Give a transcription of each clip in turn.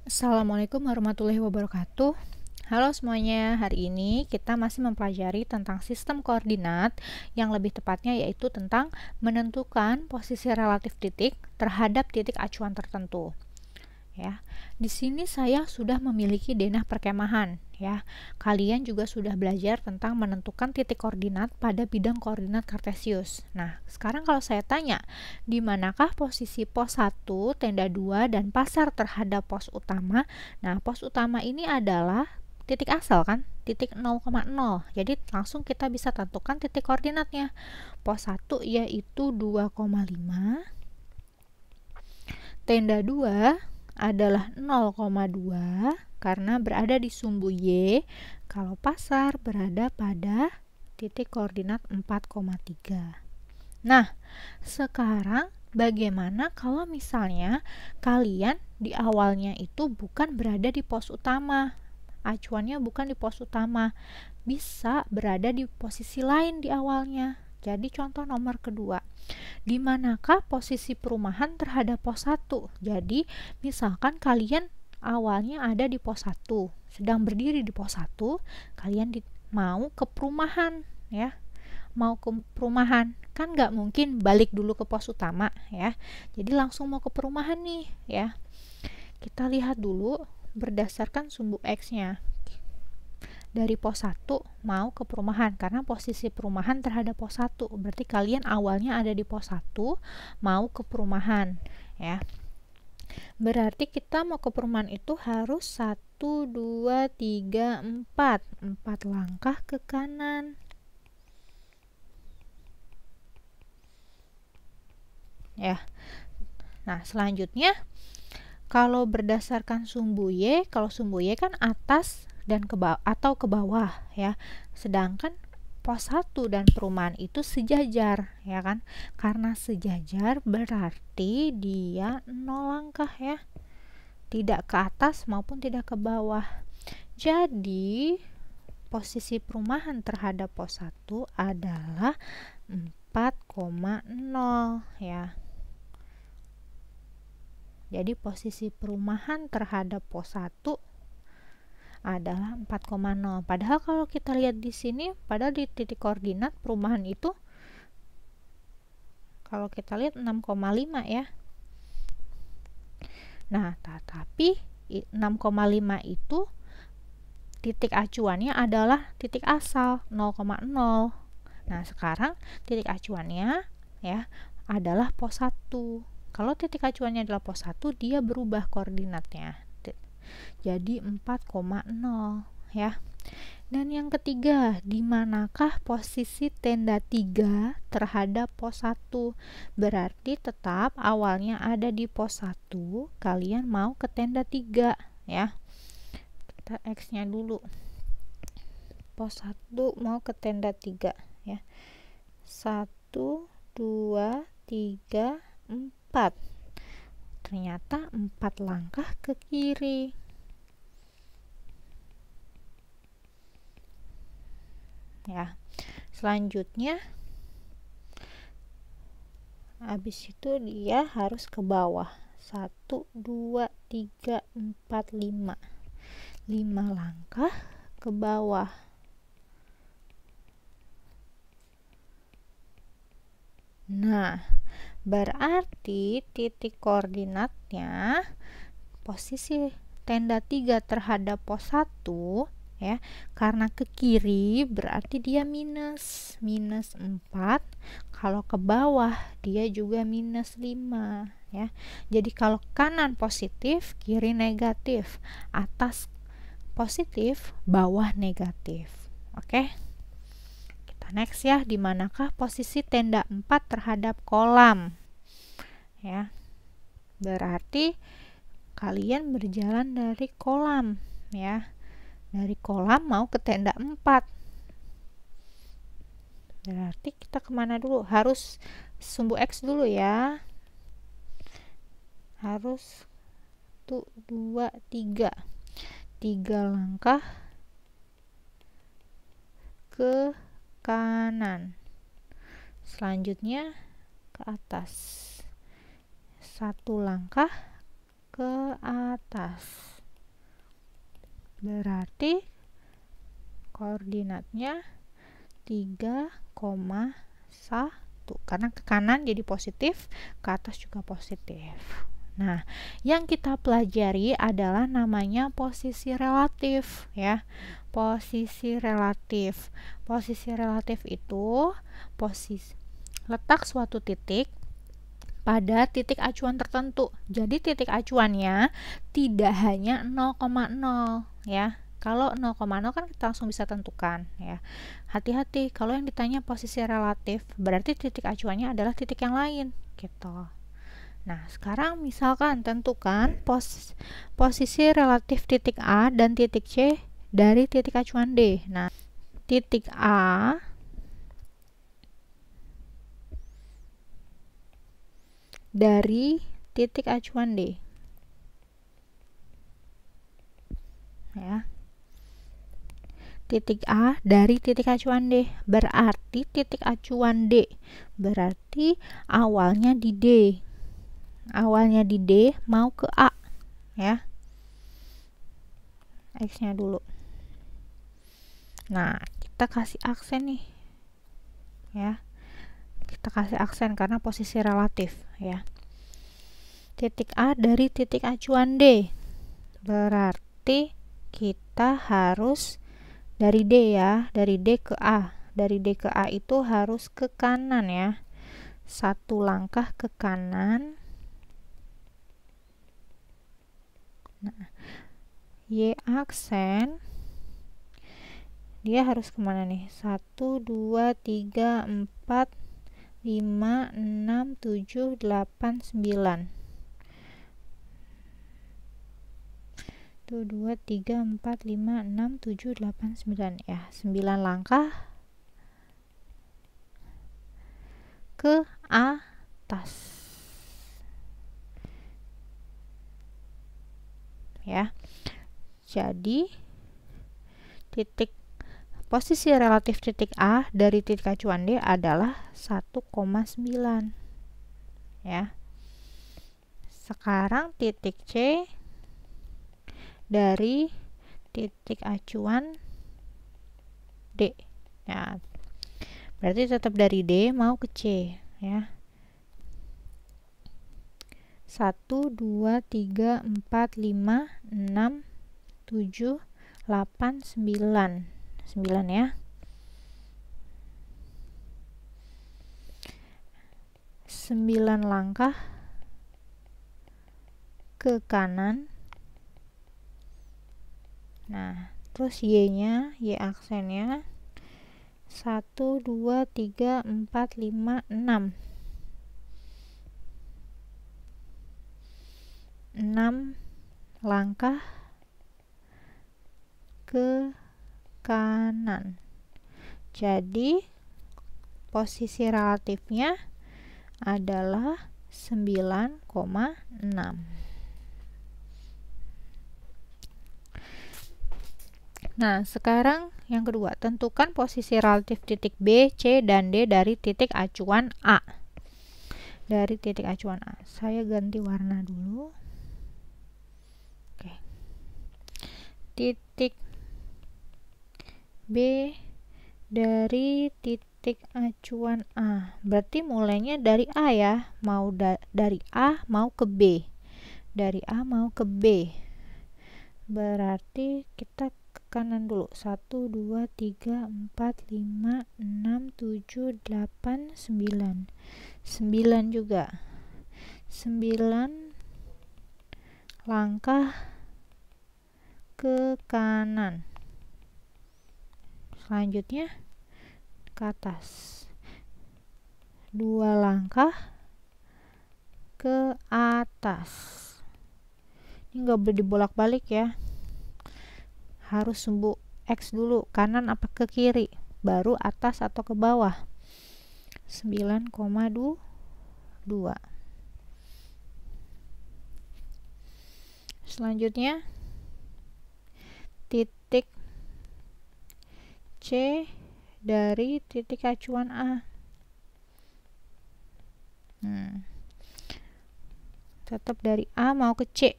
Assalamualaikum warahmatullahi wabarakatuh. Halo semuanya, hari ini kita masih mempelajari tentang sistem koordinat, yang lebih tepatnya yaitu tentang menentukan posisi relatif titik terhadap titik acuan tertentu. Ya, di sini saya sudah memiliki denah perkemahan. Ya, kalian juga sudah belajar tentang menentukan titik koordinat pada bidang koordinat kartesius. Nah, sekarang kalau saya tanya, di manakah posisi pos 1, tenda 2, dan pasar terhadap pos utama? Nah, pos utama ini adalah titik asal kan, titik 0,0. Jadi langsung kita bisa tentukan titik koordinatnya. Pos 1 yaitu 2,5, tenda 2 adalah 0,2 karena berada di sumbu Y, kalau pasar berada pada titik koordinat 4,3. Nah, sekarang bagaimana kalau misalnya kalian di awalnya itu bukan berada di pos utama, acuannya bukan di pos utama, bisa berada di posisi lain di awalnya. Jadi contoh nomor kedua, di manakah posisi perumahan terhadap pos 1? Jadi misalkan kalian awalnya ada di pos 1, sedang berdiri di pos 1, kalian mau ke perumahan ya. Mau ke perumahan, kan nggak mungkin balik dulu ke pos utama ya. Jadi langsung mau ke perumahan nih ya. Kita lihat dulu berdasarkan sumbu X-nya. Dari pos 1 mau ke perumahan, karena posisi perumahan terhadap pos 1 berarti kalian awalnya ada di pos 1 mau ke perumahan ya. Berarti kita mau ke perumahan itu harus 1, 2, 3, 4 langkah ke kanan ya. Nah, selanjutnya kalau berdasarkan sumbu Y, kalau sumbu Y kan atas dan ke bawah atau ke bawah ya. Sedangkan pos 1 dan perumahan itu sejajar ya kan. Karena sejajar berarti dia 0 langkah ya. Tidak ke atas maupun tidak ke bawah. Jadi posisi perumahan terhadap pos 1 adalah 4,0 ya. Jadi posisi perumahan terhadap pos 1 adalah 4,0. Padahal kalau kita lihat di sini, padahal di titik koordinat perumahan itu kalau kita lihat 6,5 ya. Nah, tetapi 6,5 itu titik acuannya adalah titik asal 0,0. Nah, sekarang titik acuannya ya adalah pos 1. Kalau titik acuannya adalah pos 1, dia berubah koordinatnya. Jadi 4,0 ya. Dan yang ketiga, di manakah posisi tenda 3 terhadap pos 1? Berarti tetap awalnya ada di pos 1, kalian mau ke tenda 3 ya. Kita X-nya dulu. Pos 1 mau ke tenda 3 ya. 1, 2, 3, 4. Ternyata 4 langkah ke kiri. Ya. Selanjutnya habis itu dia harus ke bawah. 1, 2, 3, 4, 5. 5 langkah ke bawah. Nah, berarti titik koordinatnya posisi tenda 3 terhadap pos 1 ya, karena ke kiri berarti dia minus 4. Kalau ke bawah dia juga minus 5 ya. Jadi kalau kanan positif, kiri negatif, atas positif, bawah negatif. Oke. Kita next ya, di manakah posisi tenda 4 terhadap kolam? Ya. Berarti kalian berjalan dari kolam ya. Dari kolam mau ke tenda 4. Berarti kita kemana dulu? Harus sumbu X dulu ya. Harus 1, 2, 3. 3 langkah ke kanan. Selanjutnya ke atas. 1 langkah ke atas. berarti koordinatnya 3,1 karena ke kanan jadi positif, ke atas juga positif. Nah, yang kita pelajari adalah namanya posisi relatif ya. Posisi relatif. Posisi relatif itu letak suatu titik pada titik acuan tertentu. Jadi titik acuannya tidak hanya 0,0 ya. Kalau 0,0 kan kita langsung bisa tentukan ya. Hati-hati kalau yang ditanya posisi relatif, berarti titik acuannya adalah titik yang lain gitu. Nah, sekarang misalkan tentukan posisi relatif titik A dan titik C dari titik acuan D. Nah, titik A dari titik acuan D. Ya. Titik A dari titik acuan D berarti titik acuan D berarti awalnya di D. Awalnya di D mau ke A ya. X-nya dulu. Nah, kita kasih aksen nih. Ya. Kita kasih aksen karena posisi relatif ya. Titik A dari titik acuan D. Berarti kita harus dari D ya, dari D ke A. Dari D ke A itu harus ke kanan ya. Satu langkah ke kanan. Nah, Y aksen dia harus kemana nih? 1, 2, 3, 4, 5, 6, 7, 8, 9. 1, 2, 3, 4, 5, 6, 7, 8, 9 ya. 9 langkah ke atas. Ya. Jadi posisi relatif titik A dari titik acuan D adalah 1,9 ya. Sekarang titik C dari titik acuan D. Ya. Berarti tetap dari D mau ke C ya. 1, 2, 3, 4, 5, 6, 7, 8, 9. 9 ya. 9 langkah ke kanan. Nah, terus Y-nya, Y aksennya 1, 2, 3, 4, 5, 6. 6 langkah ke kanan. Jadi posisi relatifnya adalah 9,6. Nah, sekarang yang kedua, tentukan posisi relatif titik B, C, dan D dari titik acuan A. Dari titik acuan A. Saya ganti warna dulu. Oke. Titik B dari titik acuan A. Berarti mulainya dari A ya. Mau dari A mau ke B. Dari A mau ke B. Berarti kita ke kanan dulu. 1, 2, 3, 4, 5, 6, 7, 8, 9. 9 juga. 9 langkah ke kanan. Selanjutnya ke atas. 2 langkah ke atas. Ini nggak boleh dibolak-balik ya. Harus sumbu X dulu, kanan apa ke kiri, baru atas atau ke bawah. 9,2. Selanjutnya titik C dari titik acuan A. Tetap dari A mau ke C.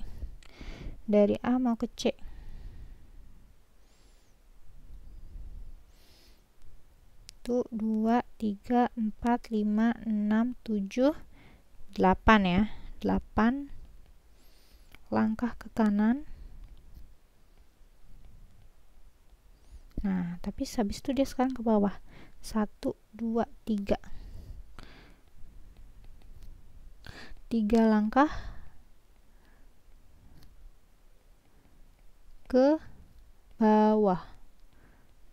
Dari A mau ke C. 1, 2, 3, 4, 5, 6, 7, 8 ya. 8 langkah ke kanan. Nah, tapi habis itu dia sekarang ke bawah. 1, 2, 3. 3 langkah ke bawah.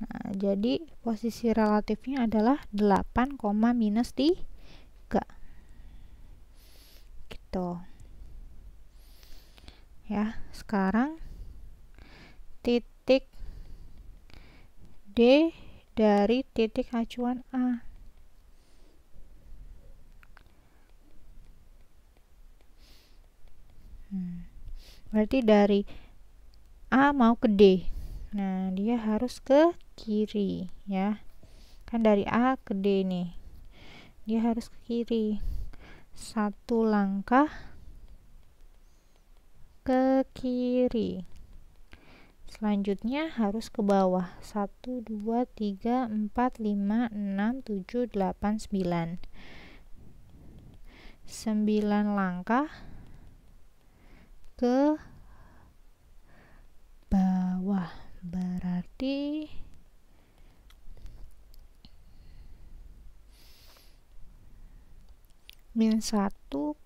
Nah, jadi posisi relatifnya adalah 8, minus 3. Gitu. Ya, sekarang titik D dari titik acuan A. Berarti dari A mau ke D. Nah, dia harus ke kiri ya. Kan dari A ke D nih. Dia harus ke kiri. 1 langkah ke kiri. Selanjutnya harus ke bawah. 1, 2, 3, 4, 5, 6, 7, 8, 9. 9 langkah ke bawah. Berarti min 1,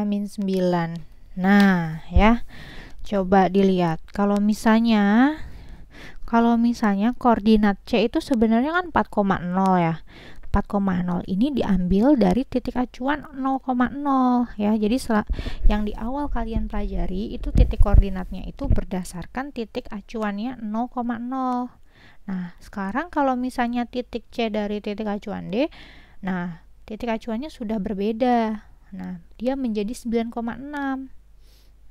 min 9. Nah, ya. Coba dilihat. Kalau misalnya koordinat C itu sebenarnya kan 4,0 ya. 4,0 ini diambil dari titik acuan 0,0 ya. Jadi yang di awal kalian pelajari itu titik koordinatnya itu berdasarkan titik acuannya 0,0. Nah, sekarang kalau misalnya titik C dari titik acuan D, nah, titik acuannya sudah berbeda. Nah, dia menjadi 9,6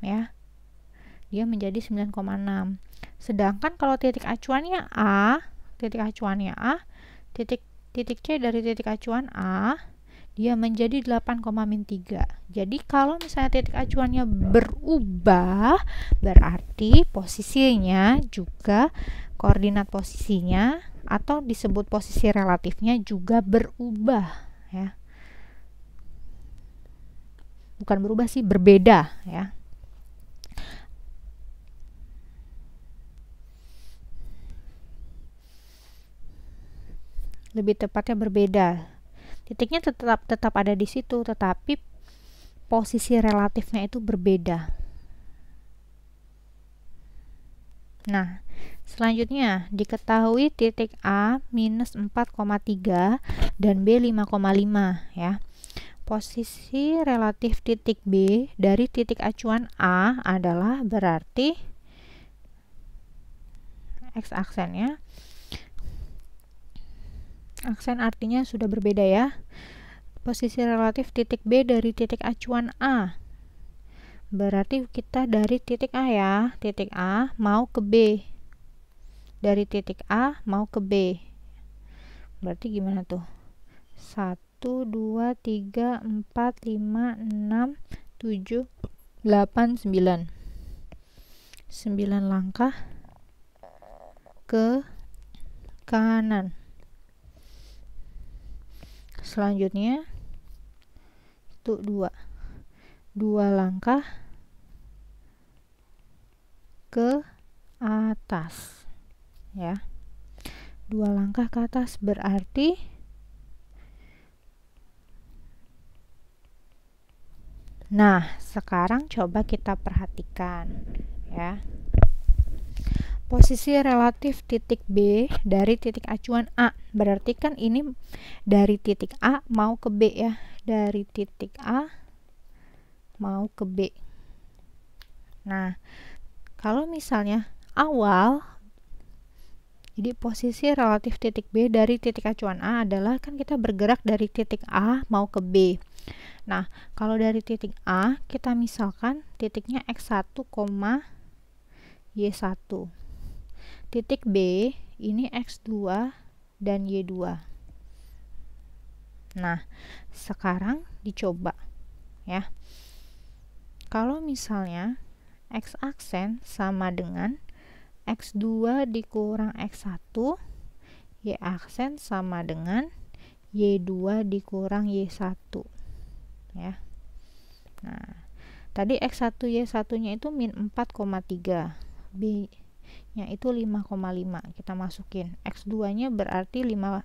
ya. Dia menjadi 9,6. Sedangkan kalau titik acuannya A, titik C dari titik acuan A, dia menjadi 8,3. Jadi kalau misalnya titik acuannya berubah, berarti posisinya juga, koordinat posisinya atau disebut posisi relatifnya juga berubah ya. Bukan berubah sih, berbeda ya. Lebih tepatnya berbeda. Titiknya tetap ada di situ, tetapi posisi relatifnya itu berbeda. Nah, selanjutnya diketahui titik A minus 4,3 dan B 5,5 ya. Posisi relatif titik B dari titik acuan A adalah berarti X aksennya. Aksen artinya sudah berbeda ya. Posisi relatif titik B dari titik acuan A. Berarti kita dari titik A ya. Titik A mau ke B. Dari titik A mau ke B. Berarti gimana tuh? 1, 2, 3, 4, 5, 6, 7, 8, 9. 9 langkah ke kanan. Selanjutnya itu 2 langkah ke atas ya. 2 langkah ke atas berarti nah, sekarang coba kita perhatikan ya. Posisi relatif titik B dari titik acuan A. Berarti kan ini dari titik A mau ke B ya. Dari titik A mau ke B. Nah, kalau misalnya awal, jadi posisi relatif titik B dari titik acuan A adalah kan kita bergerak dari titik A mau ke B. Nah, kalau dari titik A kita misalkan titiknya X1, Y1. Titik B ini X2 dan Y2. Nah, sekarang dicoba ya. Kalau misalnya X aksen sama dengan X2 dikurang X1, Y aksen sama dengan Y2 dikurang Y1 ya. Nah, tadi X1 Y1 nya itu min 4,3, B nya itu 5,5, kita masukin. X2 nya berarti 5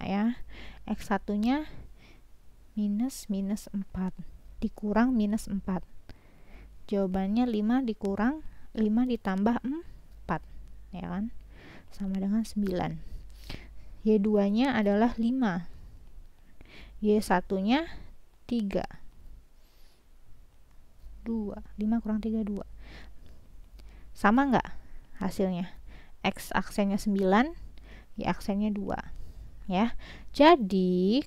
ya, X1 nya minus 4 dikurang minus 4, jawabannya 5 dikurang 5 ditambah 4 ya kan, sama dengan 9. Y2 nya adalah 5, Y1 nya 3, 2, 5 kurang 3 2, sama nggak hasilnya? X aksennya 9, Y aksennya 2 ya. Jadi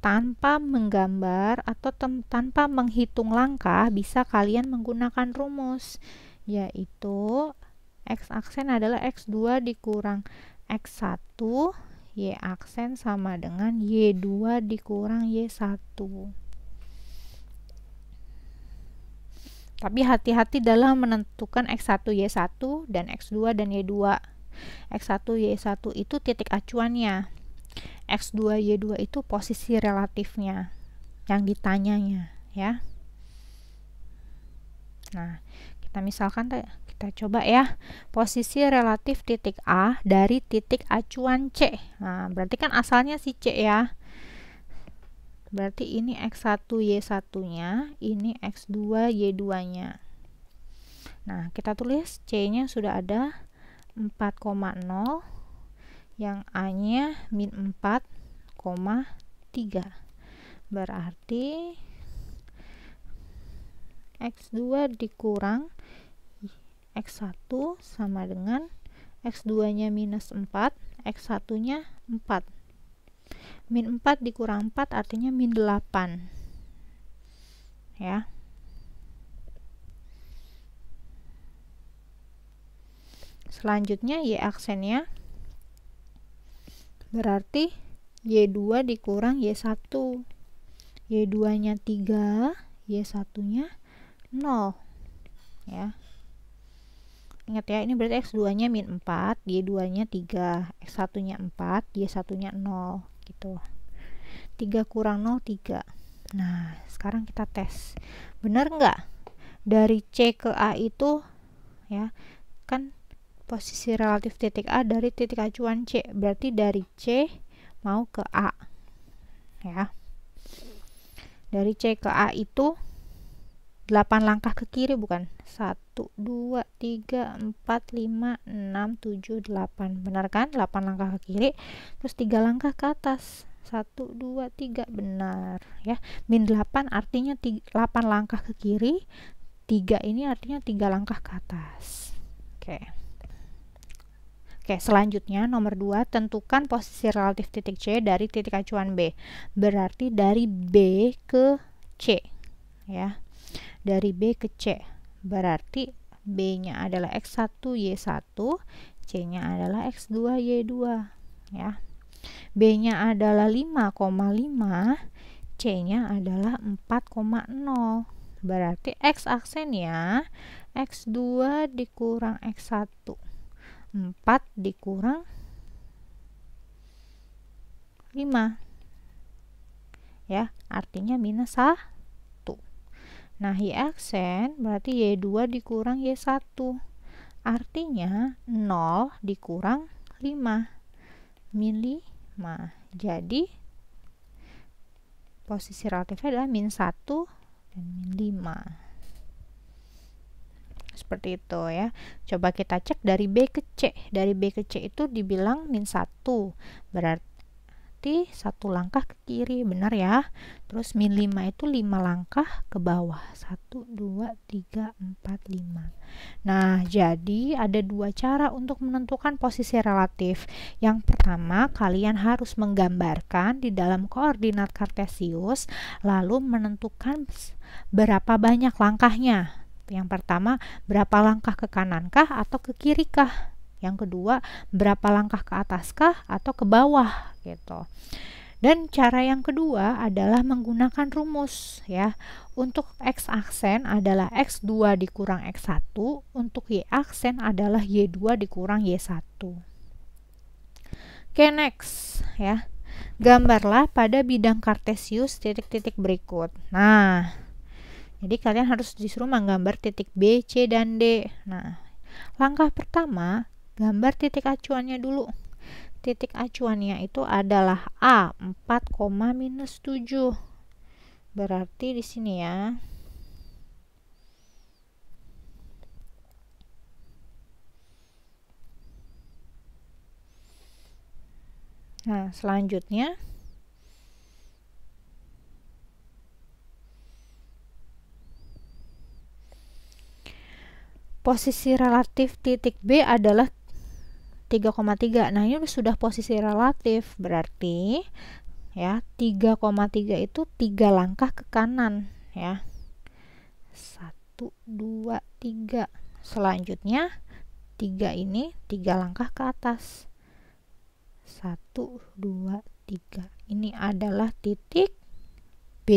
tanpa menggambar atau tanpa menghitung langkah bisa kalian menggunakan rumus, yaitu X aksen adalah X2 dikurang X1, Y aksen sama dengan Y2 dikurang Y1. Tapi hati-hati dalam menentukan X1 Y1 dan X2 dan Y2. X1 Y1 itu titik acuannya, X2 Y2 itu posisi relatifnya yang ditanyanya ya. Nah, kita misalkan kita coba ya, posisi relatif titik A dari titik acuan C. Nah, berarti kan asalnya si C ya. Berarti ini X1 Y1 nya, ini X2 Y2 nya. Nah, kita tulis C nya sudah ada 4,0, yang A nya min 4,3, berarti X2 dikurang X1 sama dengan X2 nya minus 4, X1 nya 4, min 4 dikurang 4 artinya min 8 ya. Selanjutnya Y aksennya berarti Y2 dikurang Y1, Y2 nya 3, Y1 nya 0 ya. Ingat ya, ini berarti X2 nya min 4, Y2 nya 3, X1 nya 4, Y1 nya 0 gitu. 3 kurang 0 3. Nah, sekarang kita tes, benar nggak dari C ke A itu ya, kan posisi relatif titik A dari titik acuan C, berarti dari C mau ke A ya. Dari C ke A itu 8 langkah ke kiri bukan? 1, 2, 3, 4, 5, 6, 7, 8, benar kan? 8 langkah ke kiri, terus 3 langkah ke atas, 1, 2, 3, benar ya. Min 8 artinya 8 langkah ke kiri, 3 ini artinya 3 langkah ke atas. Oke, selanjutnya nomor 2, tentukan posisi relatif titik C dari titik acuan B. Berarti dari B ke C ya. Dari B ke C. Berarti B-nya adalah X1 Y1, C-nya adalah X2 Y2 ya. B-nya adalah 5,5, C-nya adalah 4,0. Berarti X aksennya X2 dikurang X1, 4 dikurang 5 ya, artinya minus 1. Nah, Y aksen berarti Y2 dikurang Y1, artinya 0 dikurang 5, min 5. Jadi posisi relatifnya adalah min 1 dan min 5. Seperti itu ya. Coba kita cek dari B ke C. Dari B ke C itu dibilang min 1, berarti 1 langkah ke kiri, benar ya. Terus min 5 itu 5 langkah ke bawah, 1, 2, 3, 4, 5. Nah, jadi ada 2 cara untuk menentukan posisi relatif. Yang pertama, kalian harus menggambarkan di dalam koordinat kartesius, lalu menentukan berapa banyak langkahnya. Yang pertama, berapa langkah ke kanankah atau ke kirikah? Yang kedua, berapa langkah ke ataskah atau ke bawah gitu. Dan cara yang kedua adalah menggunakan rumus ya. Untuk X aksen adalah X2 dikurang X1, untuk Y aksen adalah Y2 dikurang Y1. Oke, next ya. Gambarlah pada bidang kartesius titik-titik berikut. Nah, jadi kalian harus disuruh menggambar titik B, C, dan D. Nah, langkah pertama, gambar titik acuannya dulu. Titik acuannya itu adalah A, 4, minus 7. Berarti di sini ya. Nah, selanjutnya posisi relatif titik B adalah 3,3. Nah, ini sudah posisi relatif, berarti ya 3,3 itu 3 langkah ke kanan ya. 1, 2, 3. Selanjutnya 3 ini 3 langkah ke atas. 1, 2, 3. Ini adalah titik B.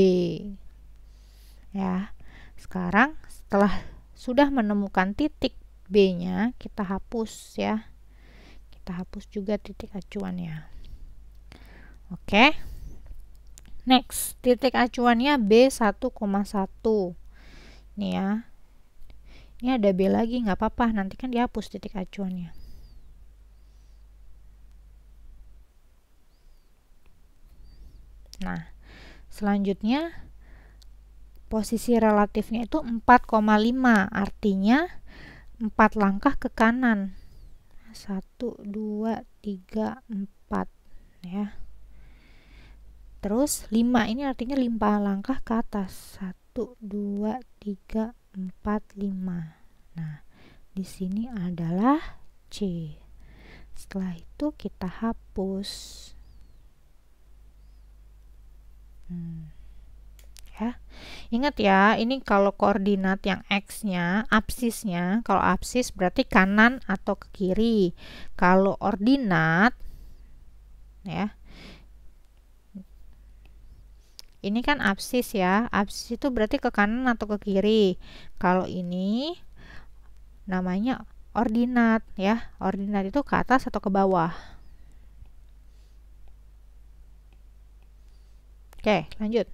Ya. Sekarang setelah sudah menemukan titik B-nya, kita hapus ya. Kita hapus juga titik acuannya. Oke. Next, titik acuannya B 1,1. Ini ya. Ini ada B lagi, nggak apa-apa, nanti kan dihapus titik acuannya. Nah, selanjutnya posisi relatifnya itu 4,5, artinya 4 langkah ke kanan. 1, 2, 3, 4 ya. Terus 5 ini artinya 5 langkah ke atas. 1, 2, 3, 4, 5. Nah, di sini adalah C. Setelah itu kita hapus. Ya. Ingat ya, ini kalau koordinat yang X-nya, absisnya, kalau absis berarti kanan atau ke kiri. Kalau ordinat ya. Ini kan absis ya. Absis itu berarti ke kanan atau ke kiri. Kalau ini namanya ordinat ya. Ordinat itu ke atas atau ke bawah. Oke, lanjut.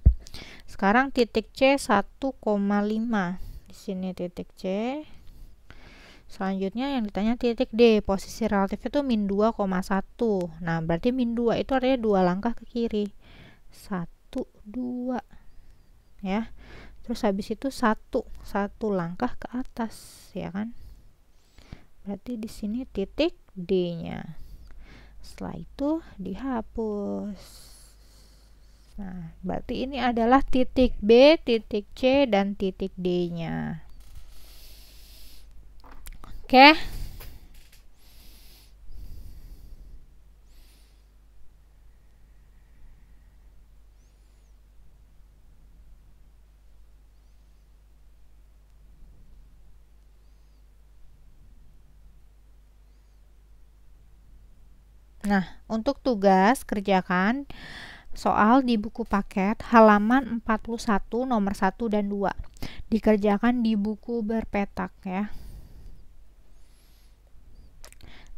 Sekarang titik C 1,5. Di sini titik C. Selanjutnya yang ditanya titik D, posisi relatif itu min 2,1. Nah, berarti min 2 itu artinya 2 langkah ke kiri. 1, 2. Ya. Terus habis itu 1 langkah ke atas, ya kan? Berarti di sini titik D-nya. Setelah itu dihapus. Nah, berarti ini adalah titik B, titik C, dan titik D-nya. Oke. Nah, untuk tugas kerjakan soal di buku paket halaman 41 nomor 1 dan 2. Dikerjakan di buku berpetak ya.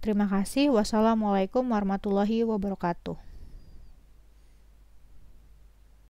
Terima kasih. Wassalamualaikum warahmatullahi wabarakatuh.